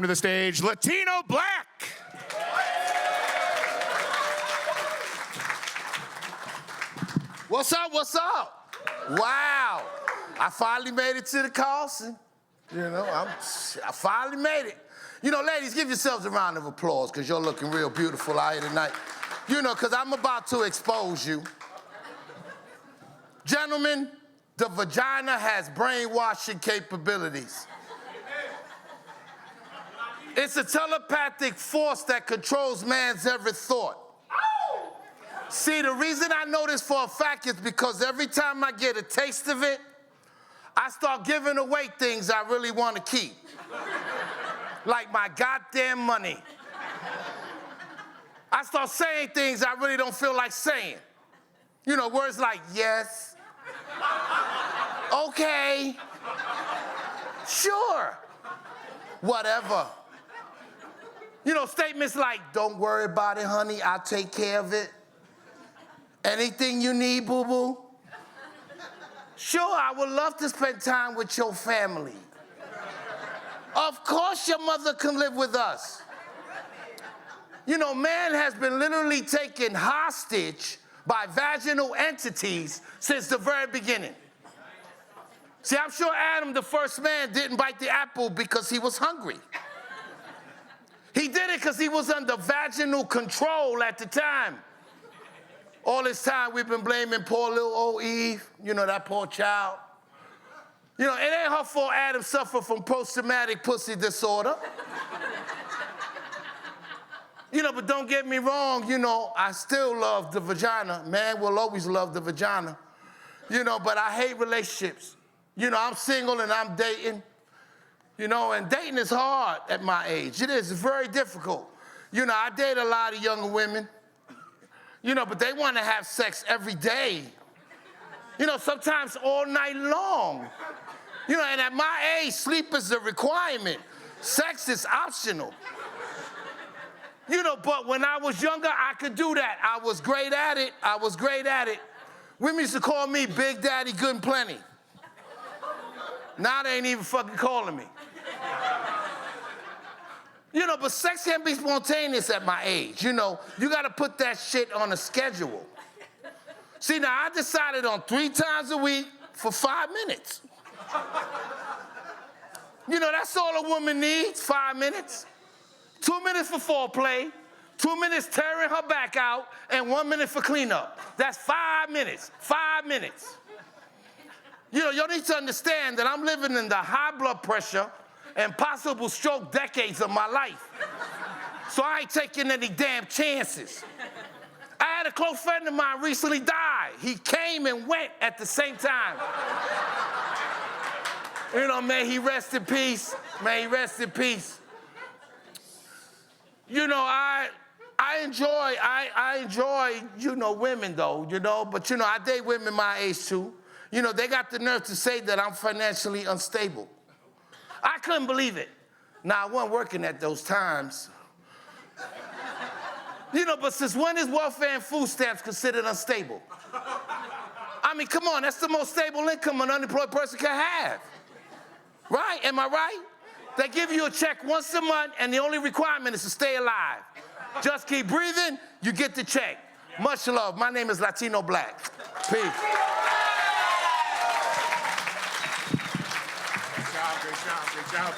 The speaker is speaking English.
to the stage, Latino Black. What's up, what's up? Wow, I finally made it to the Carlson. You know, I finally made it. You know, ladies, give yourselves a round of applause because you're looking real beautiful out here tonight. You know, because I'm about to expose you. Gentlemen, the vagina has brainwashing capabilities. It's a telepathic force that controls man's every thought. See, the reason I know this for a fact is because every time I get a taste of it, I start giving away things I really want to keep. Like my goddamn money. I start saying things I really don't feel like saying. You know, words like yes, okay, sure, whatever. You know, statements like, don't worry about it, honey, I'll take care of it. Anything you need, boo-boo? Sure, I would love to spend time with your family. Of course your mother can live with us. You know, man has been literally taken hostage by vaginal entities since the very beginning. See, I'm sure Adam, the first man, didn't bite the apple because he was hungry. He did it because he was under vaginal control at the time. All this time we've been blaming poor little old Eve, you know, that poor child. You know, it ain't her fault Adam suffered from post-traumatic pussy disorder. You know, but don't get me wrong, you know, I still love the vagina. Man will always love the vagina. You know, but I hate relationships. You know, I'm single and I'm dating. You know, and dating is hard at my age. It is, it's very difficult. You know, I date a lot of younger women. You know, but they want to have sex every day. You know, sometimes all night long. You know, and at my age, sleep is a requirement. Sex is optional. You know, but when I was younger, I could do that. I was great at it. I was great at it. Women used to call me Big Daddy Good and Plenty. Now they ain't even fucking calling me. You know, but sex can't be spontaneous at my age. You know, you gotta put that shit on a schedule. See, now I decided on 3 times a week for 5 minutes. You know, that's all a woman needs, 5 minutes. 2 minutes for foreplay, 2 minutes tearing her back out, and 1 minute for cleanup. That's 5 minutes, 5 minutes. You know, y'all need to understand that I'm living in the high blood pressure and possible stroke decades of my life. So I ain't taking any damn chances. I had a close friend of mine recently die. He came and went at the same time. You know, may he rest in peace. May he rest in peace. You know, I enjoy, you know, women though, you know, but you know, I date women my age too. You know, they got the nerve to say that I'm financially unstable. I couldn't believe it. Now, I wasn't working at those times. You know, but since when is welfare and food stamps considered unstable? I mean, come on, that's the most stable income an unemployed person can have. Right? Am I right? They give you a check once a month, and the only requirement is to stay alive. Just keep breathing, you get the check. Much love. My name is Latino Black. Peace. Great job.